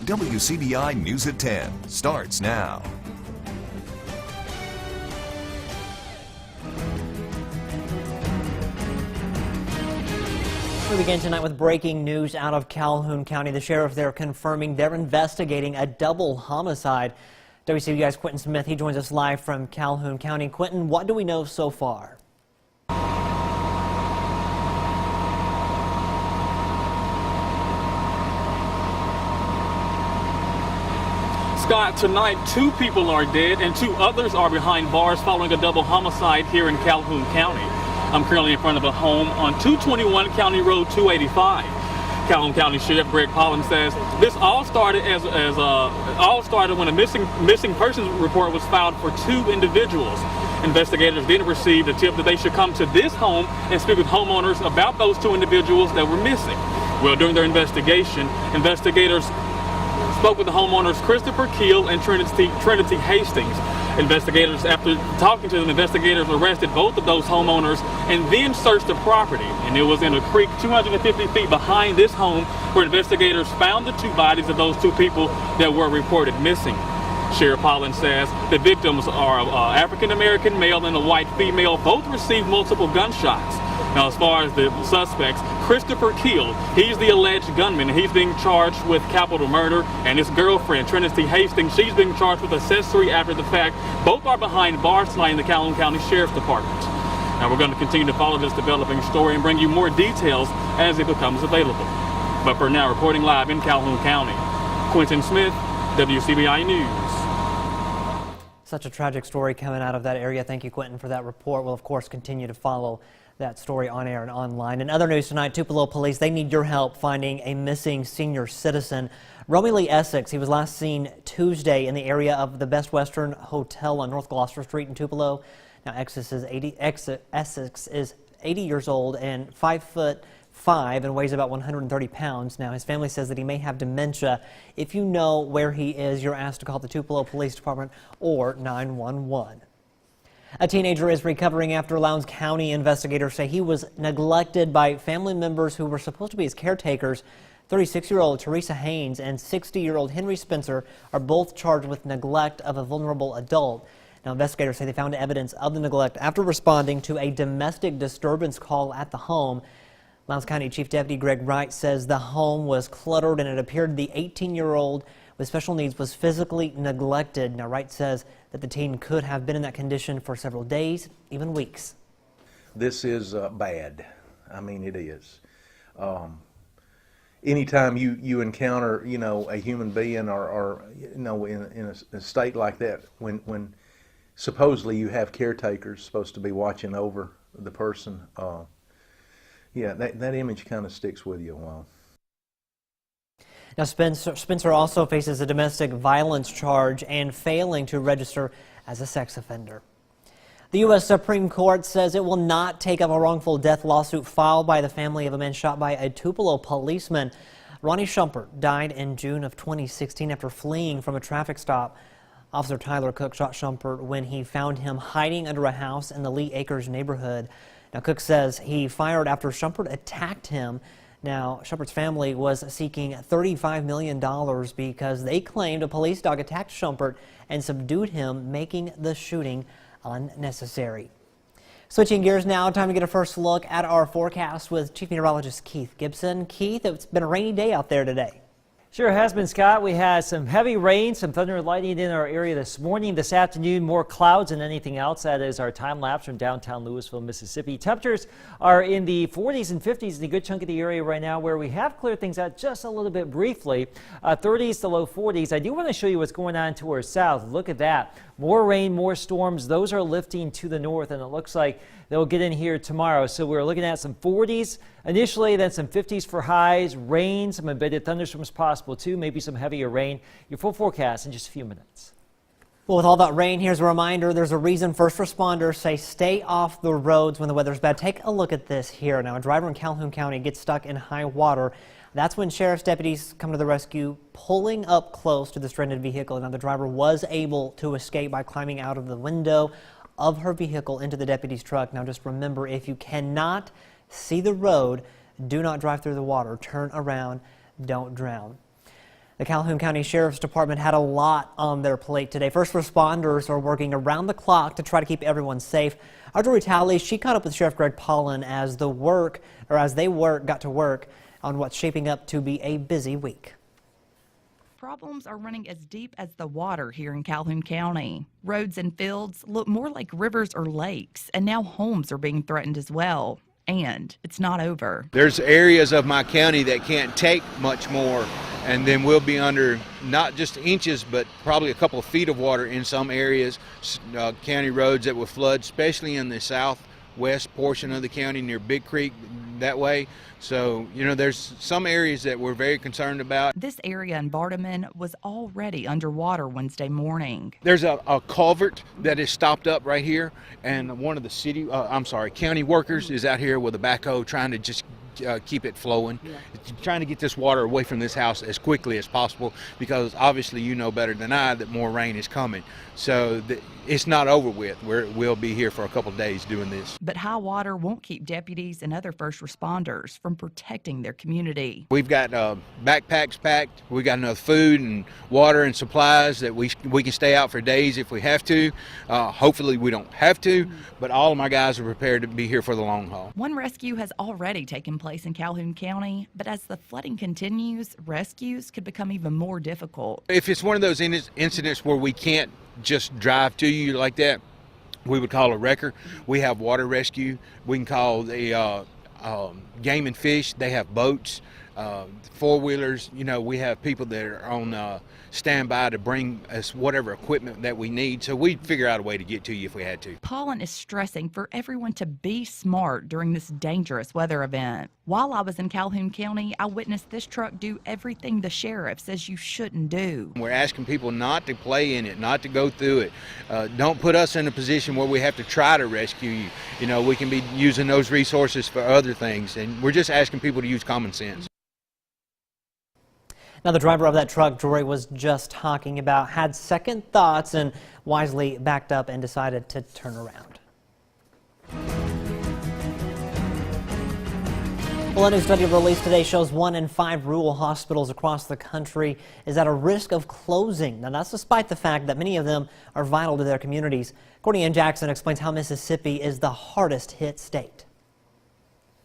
WCBI News at 10 starts now. We begin tonight with breaking news out of Calhoun County. The sheriff there confirming they're investigating a double homicide. WCBI's Quentin Smith, he joins us live from Calhoun County. Quentin, what do we know so far? Scott, tonight 2 people are dead and 2 others are behind bars following a double homicide here in Calhoun County. I'm currently in front of a home on 221 County Road 285. Calhoun County Sheriff Greg Collins says this all started when a missing persons report was filed for 2 individuals. Investigators then received a tip that they should come to this home and speak with homeowners about those 2 individuals that were missing. Well, during their investigation, investigators spoke with the homeowners Christopher Keel and Trinity Hastings. After talking to them, investigators arrested both of those homeowners and then searched the property. And it was in a creek 250 feet behind this home where investigators found the 2 bodies of those 2 people that were reported missing. Sheriff Collins says the victims are an African-American male and a white female. Both received multiple gunshots. Now, as far as the suspects, Christopher Keel, he's the alleged gunman. He's being charged with capital murder, and his girlfriend, Trinity Hastings, she's being charged with accessory after the fact. Both are behind bars tonight in the Calhoun County Sheriff's Department. Now, we're going to continue to follow this developing story and bring you more details as it becomes available. But for now, reporting live in Calhoun County, Quentin Smith, WCBI News. Such a tragic story coming out of that area. Thank you, Quentin, for that report. We'll, of course, continue to follow that story on air and online. In other news tonight, Tupelo police, they need your help finding a missing senior citizen. Romeo Lee Essex, he was last seen Tuesday in the area of the Best Western Hotel on North Gloucester Street in Tupelo. Now, Essex is 80 years old and 5'5" and weighs about 130 pounds. Now, his family says that he may have dementia. If you know where he is, you're asked to call the Tupelo Police Department or 911. A teenager is recovering after Lowndes County investigators say he was neglected by family members who were supposed to be his caretakers. 36-year-old Teresa Haynes and 60-year-old Henry Spencer are both charged with neglect of a vulnerable adult. Now, investigators say they found evidence of the neglect after responding to a domestic disturbance call at the home. Lowndes County Chief Deputy Greg Wright says the home was cluttered and it appeared the 18-year-old with special needs was physically neglected. Now, Wright says that the teen could have been in that condition for several days, even weeks. This is bad. I mean, it is. Anytime you encounter, a human being or in a state like that, when supposedly you have caretakers supposed to be watching over the person, yeah, that image kind of sticks with you a while. Now, Spencer also faces a domestic violence charge and failing to register as a sex offender. The U.S. Supreme Court says it will not take up a wrongful death lawsuit filed by the family of a man shot by a Tupelo policeman. Ronnie Schumpert died in June of 2016 after fleeing from a traffic stop. Officer Tyler Cook shot Schumpert when he found him hiding under a house in the Lee Acres neighborhood. Now, Cook says he fired after Schumpert attacked him. Now, Shumpert's family was seeking $35 million because they claimed a police dog attacked Schumpert and subdued him, making the shooting unnecessary. Switching gears now, time to get a first look at our forecast with Chief Meteorologist Keith Gibson. Keith, it's been a rainy day out there today. Sure has been, Scott. We had some heavy rain, some thunder and lightning in our area this morning. This afternoon, more clouds than anything else. That is our time lapse from downtown Louisville, Mississippi. Temperatures are in the 40s and 50s in a good chunk of the area right now, where we have cleared things out just a little bit briefly. 30s to low 40s. I do want to show you what's going on to our south. Look at that. More rain, more storms. Those are lifting to the north, and it looks like they'll get in here tomorrow. So we're looking at some 40s initially, then some 50s for highs, rain, some embedded thunderstorms possible too, maybe some heavier rain. Your full forecast in just a few minutes. Well, with all that rain, here's a reminder. There's a reason first responders say stay off the roads when the weather's bad. Take a look at this here. Now, a driver in Calhoun County gets stuck in high water. That's when sheriff's deputies come to the rescue, pulling up close to the stranded vehicle. Now, the driver was able to escape by climbing out of the window of her vehicle into the deputy's truck. Now, just remember, if you cannot see the road, do not drive through the water. Turn around, don't drown. The Calhoun County Sheriff's Department had a lot on their plate today. First responders are working around the clock to try to keep everyone safe. Our Jory Talley, she caught up with Sheriff Greg Pollen as they got to work on what's shaping up to be a busy week. Problems are running as deep as the water here in Calhoun County. Roads and fields look more like rivers or lakes, and now homes are being threatened as well. And it's not over. There's areas of my county that can't take much more, and then we'll be under not just inches, but probably a couple of feet of water in some areas. County roads that will flood, especially in the southwest portion of the county near Big Creek, that way. So, there's some areas that we're very concerned about. This area in Bardaman was already underwater Wednesday morning. There's a culvert that is stopped up right here, and one of the county workers is out here with a backhoe trying to just keep it flowing, trying to get this water away from this house as quickly as possible, because obviously you know better than I that more rain is coming. So it's not over with. We'll be here for a couple of days doing this. But high water won't keep deputies and other first responders from protecting their community. We've got backpacks packed. We got enough food and water and supplies that we can stay out for days if we have to. Hopefully we don't have to, but all of my guys are prepared to be here for the long haul. One rescue has already taken place in Calhoun County, but as the flooding continues, rescues could become even more difficult. If it's one of those incidents where we can't just drive to you like that, we would call a wrecker. We have water rescue. We can call the game and fish. They have boats, four-wheelers. We have people that are on standby to bring us whatever equipment that we need. So we'd figure out a way to get to you if we had to. Pollen is stressing for everyone to be smart during this dangerous weather event. While I was in Calhoun County, I witnessed this truck do everything the sheriff says you shouldn't do. We're asking people not to play in it, not to go through it. Don't put us in a position where we have to try to rescue you. We can be using those resources for other things, and we're just asking people to use common sense. Now, the driver of that truck Jory was just talking about had second thoughts and wisely backed up and decided to turn around. Well, a new study released today shows 1 in 5 rural hospitals across the country is at a risk of closing. Now, that's despite the fact that many of them are vital to their communities. Courtney Jackson explains how Mississippi is the hardest hit state.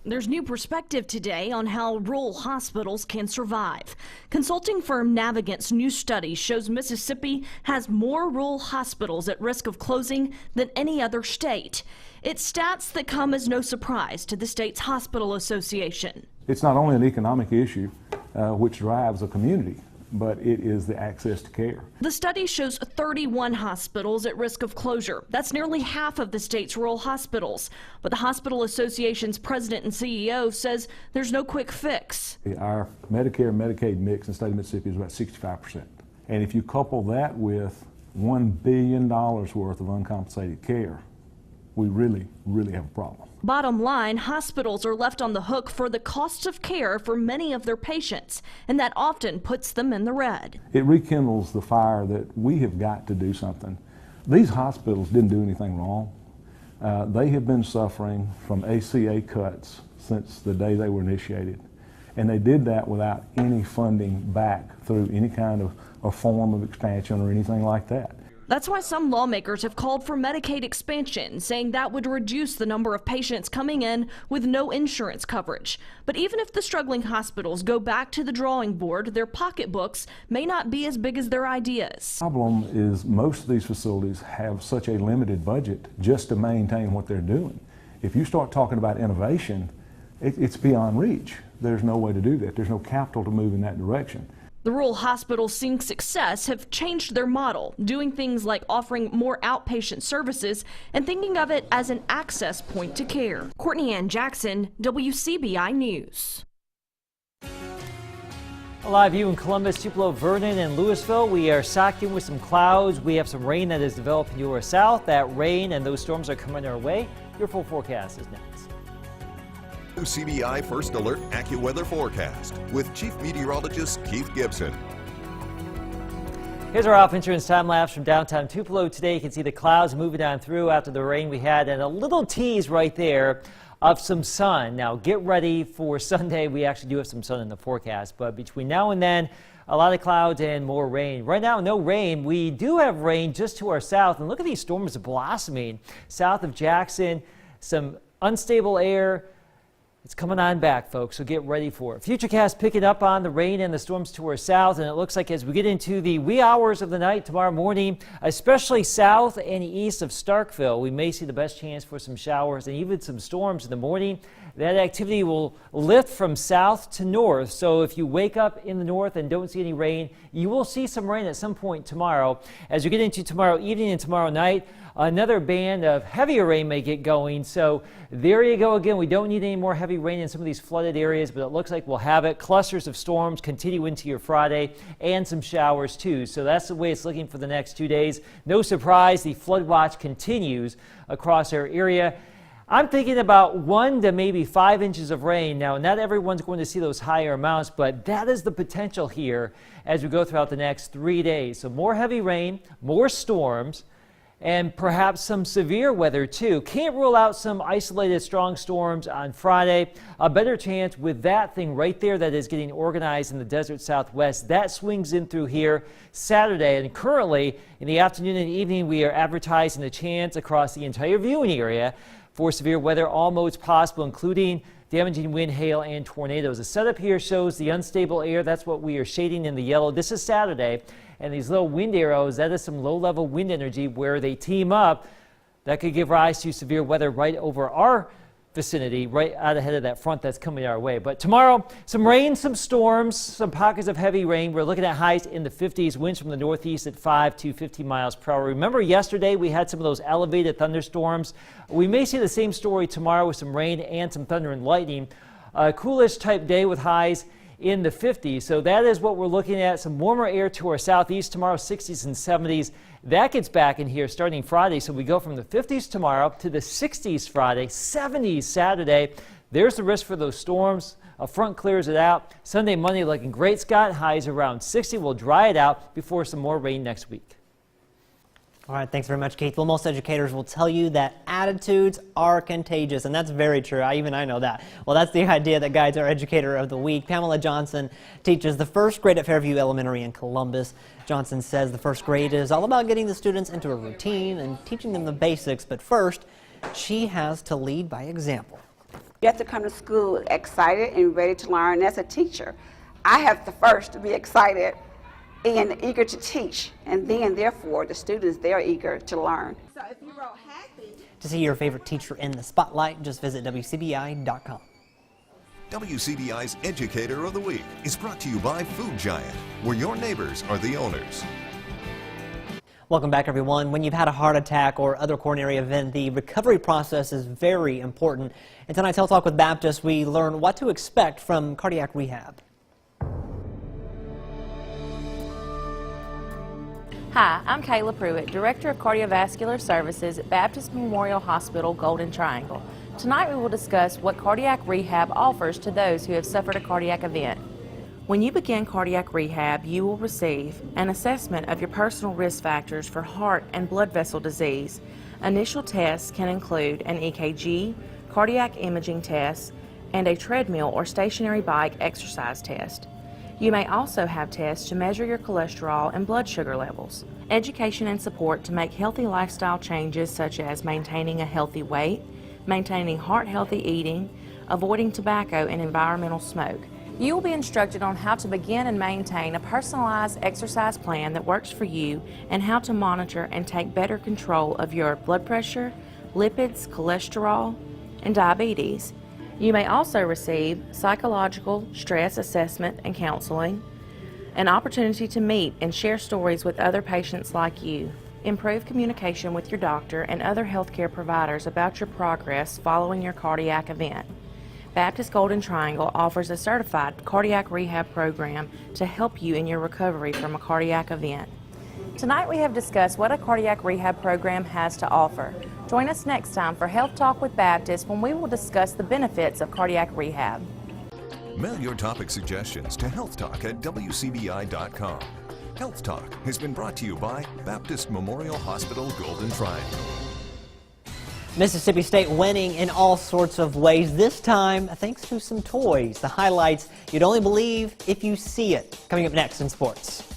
There's new perspective today on how rural hospitals can survive. Consulting firm Navigant's new study shows Mississippi has more rural hospitals at risk of closing than any other state. It's stats that come as no surprise to the state's hospital association. It's not only an economic issue which drives a community, but it is the access to care. The study shows 31 hospitals at risk of closure. That's nearly half of the state's rural hospitals. But the Hospital Association's president and CEO says there's no quick fix. Our Medicare and Medicaid mix in the state of Mississippi is about 65%. And if you couple that with $1 billion worth of uncompensated care, we really have a problem. Bottom line, hospitals are left on the hook for the costs of care for many of their patients, and that often puts them in the red. It rekindles the fire that we have got to do something. These hospitals didn't do anything wrong. They have been suffering from ACA cuts since the day they were initiated, and they did that without any funding back through any kind of a form of expansion or anything like that. That's why some lawmakers have called for Medicaid expansion, saying that would reduce the number of patients coming in with no insurance coverage. But even if the struggling hospitals go back to the drawing board, their pocketbooks may not be as big as their ideas. The problem is most of these facilities have such a limited budget just to maintain what they're doing. If you start talking about innovation, it's beyond reach. There's no way to do that. There's no capital to move in that direction. The rural hospitals seeing success have changed their model, doing things like offering more outpatient services and thinking of it as an access point to care. Courtney Jackson, WCBI News. A live view in Columbus, Tupelo, Vernon, and Louisville. We are socked in with some clouds. We have some rain that is developing to our south. That rain and those storms are coming our way. Your full forecast is next. WCBI First Alert AccuWeather Forecast with Chief Meteorologist Keith Gibson. Here's our off insurance time lapse from downtown Tupelo. Today you can see the clouds moving on through after the rain we had, and a little tease right there of some sun. Now get ready for Sunday. We actually do have some sun in the forecast, but between now and then, a lot of clouds and more rain. Right now, no rain. We do have rain just to our south, and look at these storms blossoming south of Jackson. Some unstable air. It's coming on back, folks, so get ready for it. Futurecast picking up on the rain and the storms to our south, and it looks like as we get into the wee hours of the night tomorrow morning, especially south and east of Starkville, we may see the best chance for some showers and even some storms in the morning. That activity will lift from south to north, so if you wake up in the north and don't see any rain, you will see some rain at some point tomorrow. As you get into tomorrow evening and tomorrow night, another band of heavier rain may get going. So there you go again. We don't need any more heavy rain in some of these flooded areas, but it looks like we'll have it. Clusters of storms continue into your Friday and some showers too. So that's the way it's looking for the next 2 days. No surprise, the flood watch continues across our area. I'm thinking about 1 to maybe 5 inches of rain. Now, not everyone's going to see those higher amounts, but that is the potential here as we go throughout the next 3 days. So more heavy rain, more storms, and perhaps some severe weather too. Can't rule out some isolated strong storms on Friday. A better chance with that thing right there that is getting organized in the desert southwest. That swings in through here Saturday, and currently in the afternoon and evening we are advertising a chance across the entire viewing area for severe weather, all modes possible, including damaging wind, hail, and tornadoes. The setup here shows the unstable air. That's what we are shading in the yellow. This is Saturday. And these little wind arrows, that is some low-level wind energy where they team up. That could give rise to severe weather right over our vicinity, right out ahead of that front that's coming our way. But tomorrow, some rain, some storms, some pockets of heavy rain. We're looking at highs in the 50s, winds from the northeast at 5 to 15 miles per hour. Remember yesterday we had some of those elevated thunderstorms. We may see the same story tomorrow with some rain and some thunder and lightning. A coolish type day with highs in the 50s. So that is what we're looking at. Some warmer air to our southeast tomorrow, 60s and 70s. That gets back in here starting Friday. So we go from the 50s tomorrow to the 60s Friday, 70s Saturday. There's the risk for those storms. A front clears it out. Sunday, Monday looking great, Scott. Highs around 60. We'll dry it out before some more rain next week. All right, thanks very much, Keith. Well, most educators will tell you that attitudes are contagious, and that's very true. I know that. Well, that's the idea that guides our Educator of the Week. Pamela Johnson teaches the first grade at Fairview Elementary in Columbus. Johnson says the first grade is all about getting the students into a routine and teaching them the basics, but first, she has to lead by example. You have to come to school excited and ready to learn. As a teacher, I have to first be excited and eager to teach, and then therefore the students, they're eager to learn. So if you wrote happy. To see your favorite teacher in the spotlight, just visit WCBI.com. WCBI's Educator of the Week is brought to you by Food Giant, where your neighbors are the owners. Welcome back, everyone. When you've had a heart attack or other coronary event, the recovery process is very important. In tonight's Health Talk with Baptist, we learn what to expect from cardiac rehab. Hi, I'm Kayla Pruitt, Director of Cardiovascular Services at Baptist Memorial Hospital, Golden Triangle. Tonight we will discuss what cardiac rehab offers to those who have suffered a cardiac event. When you begin cardiac rehab, you will receive an assessment of your personal risk factors for heart and blood vessel disease. Initial tests can include an EKG, cardiac imaging tests, and a treadmill or stationary bike exercise test. You may also have tests to measure your cholesterol and blood sugar levels. Education and support to make healthy lifestyle changes such as maintaining a healthy weight, maintaining heart-healthy eating, avoiding tobacco and environmental smoke. You will be instructed on how to begin and maintain a personalized exercise plan that works for you and how to monitor and take better control of your blood pressure, lipids, cholesterol, and diabetes. You may also receive psychological stress assessment and counseling, an opportunity to meet and share stories with other patients like you, improve communication with your doctor and other healthcare providers about your progress following your cardiac event. Baptist Golden Triangle offers a certified cardiac rehab program to help you in your recovery from a cardiac event. Tonight we have discussed what a cardiac rehab program has to offer. Join us next time for Health Talk with Baptist when we will discuss the benefits of cardiac rehab. Mail your topic suggestions to healthtalk@wcbi.com. Health Talk has been brought to you by Baptist Memorial Hospital, Golden Triangle. Mississippi State winning in all sorts of ways, this time thanks to some toys. The highlights you'd only believe if you see it. Coming up next in sports.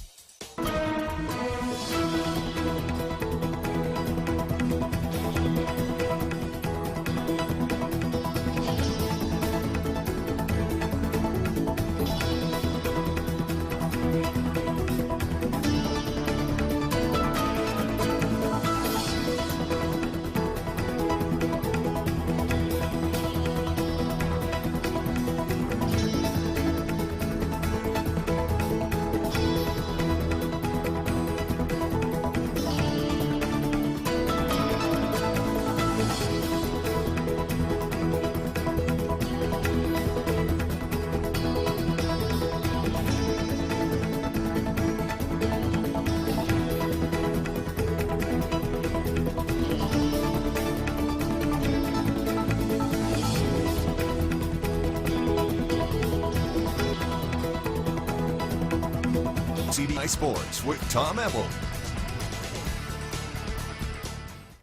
WCBI Sports with Tom Ebel.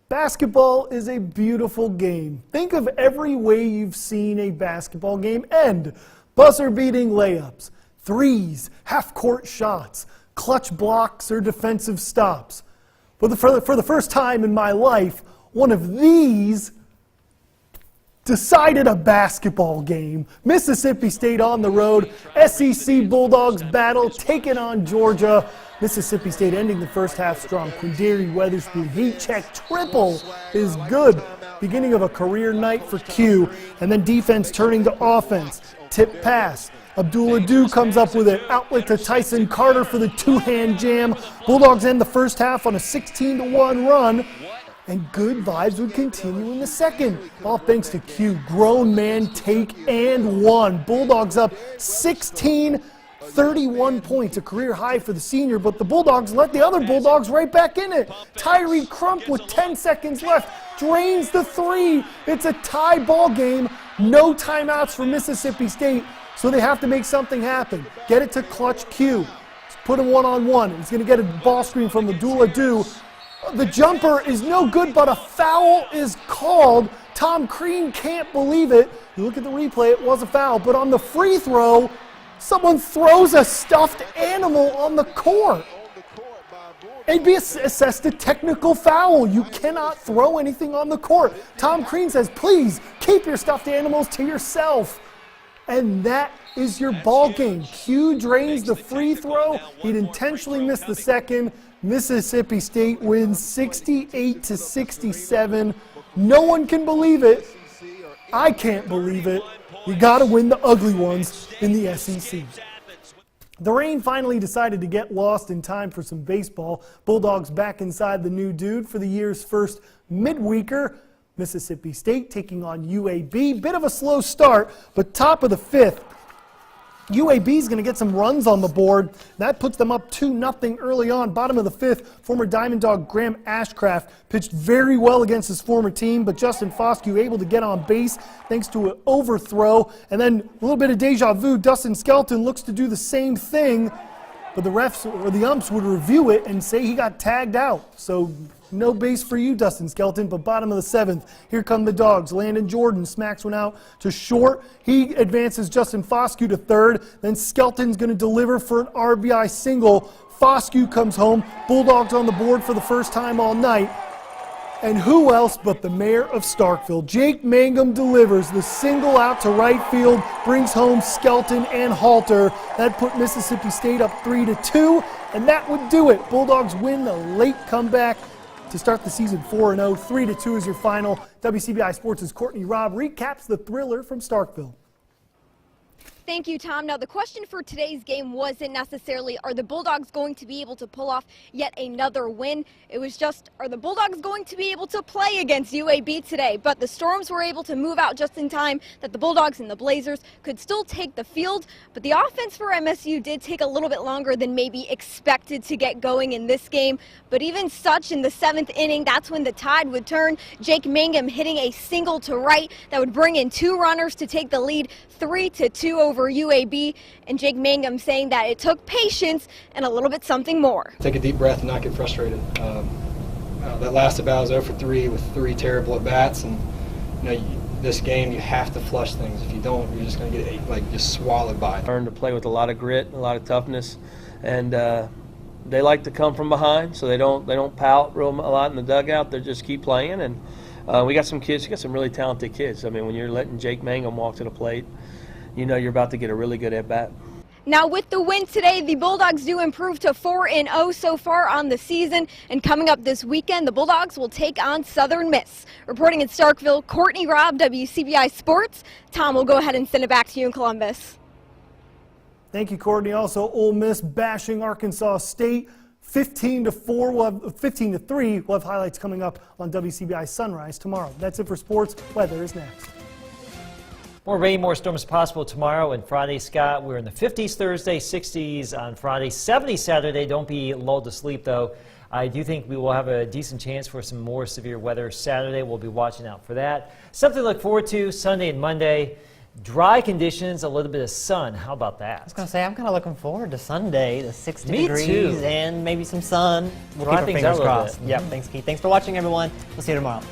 Basketball is a beautiful game. Think of every way you've seen a basketball game end. Buzzer-beating layups, threes, half-court shots, clutch blocks, or defensive stops. But for the first time in my life, one of these decided a basketball game. Mississippi State on the road, SEC Bulldogs battle, taking on Georgia. Mississippi State ending the first half strong. Quindary Weatherspoon heat check triple is good. Beginning of a career night for Q, and then defense turning to offense. Tip pass. Abdul-Adu comes up with an outlet to Tyson Carter for the two-hand jam. Bulldogs end the first half on a 16-1 run. And good vibes would continue in the second. All thanks to Q. Grown man take and one. Bulldogs up 16, 31 points, a career high for the senior, but the Bulldogs let the other Bulldogs right back in it. Tyree Crump with 10 seconds left drains the three. It's a tie ball game. No timeouts for Mississippi State, so they have to make something happen. Get it to Clutch Q. Put him one-on-one. He's going to get a ball screen from Abdul-Adu. The jumper is no good, but a foul is called. Tom Crean can't believe it. You look at the replay, it was a foul. But on the free throw, someone throws a stuffed animal on the court. It'd be assessed a technical foul. You cannot throw anything on the court. Tom Crean says, please keep your stuffed animals to yourself. And that is your ball game. Q drains the free throw. He'd intentionally missed the second. Mississippi State wins 68-67. No one can believe it. I can't believe it. You got to win the ugly ones in the SEC. The rain finally decided to get lost in time for some baseball. Bulldogs back inside the new dude for the year's first midweeker. Mississippi State taking on UAB. Bit of a slow start, but top of the fifth. UAB is going to get some runs on the board. That puts them up 2-0 early on. Bottom of the fifth, former Diamond Dog Graham Ashcraft pitched very well against his former team, but Justin Foscue able to get on base thanks to an overthrow. And then a little bit of deja vu. Dustin Skelton looks to do the same thing, but the refs or the umps would review it and say he got tagged out. So no base for you, Dustin Skelton, but bottom of the seventh, here come the Dogs. Landon Jordan smacks one out to short. He advances Justin Foscue to third. Then Skelton's going to deliver for an RBI single. Foscue comes home. Bulldogs on the board for the first time all night. And who else but the mayor of Starkville? Jake Mangum delivers the single out to right field, brings home Skelton and Halter. That put Mississippi State up 3-2, and that would do it. Bulldogs win the late comeback to start the season 4-0. 3-2 is your final. WCBI Sports' Courtney Robb recaps the thriller from Starkville. Thank you, Tom. Now, the question for today's game wasn't necessarily, are the Bulldogs going to be able to pull off yet another win? It was just, are the Bulldogs going to be able to play against UAB today? But the Storms were able to move out just in time that the Bulldogs and the Blazers could still take the field. But the offense for MSU did take a little bit longer than maybe expected to get going in this game. But even such, in the seventh inning, that's when the tide would turn. Jake Mangum hitting a single to right that would bring in two runners to take the lead 3-2 over UAB, and Jake Mangum saying that it took patience and a little bit something more. Take a deep breath and not get frustrated. That last at bat was 0 for 3 with 3 terrible at bats, and this game you have to flush things. If you don't, you're just going to get just swallowed by it. Learn to play with a lot of grit, a lot of toughness, and they like to come from behind, so they don't pout a lot in the dugout. They just keep playing, and we got some kids. You got some really talented kids. I mean, when you're letting Jake Mangum walk to the plate, you know you're about to get a really good at bat. Now with the win today, the Bulldogs do improve to 4-0 so far on the season. And coming up this weekend, the Bulldogs will take on Southern Miss. Reporting in Starkville, Courtney Robb, WCBI Sports. Tom, we'll go ahead and send it back to you in Columbus. Thank you, Courtney. Also, Ole Miss bashing Arkansas State 15-4. 15-3. We'll have highlights coming up on WCBI Sunrise tomorrow. That's it for sports. Weather is next. More rain, more storms possible tomorrow and Friday, Scott. We're in the 50s Thursday, 60s on Friday, 70s Saturday. Don't be lulled to sleep, though. I do think we will have a decent chance for some more severe weather Saturday. We'll be watching out for that. Something to look forward to Sunday and Monday. Dry conditions, a little bit of sun. How about that? I was going to say, I'm kind of looking forward to Sunday, the 60 Me degrees too. and maybe some sun. We'll Dry keep our things fingers out a little crossed. bit. Yep, thanks, Keith. Thanks for watching, everyone. We'll see you tomorrow.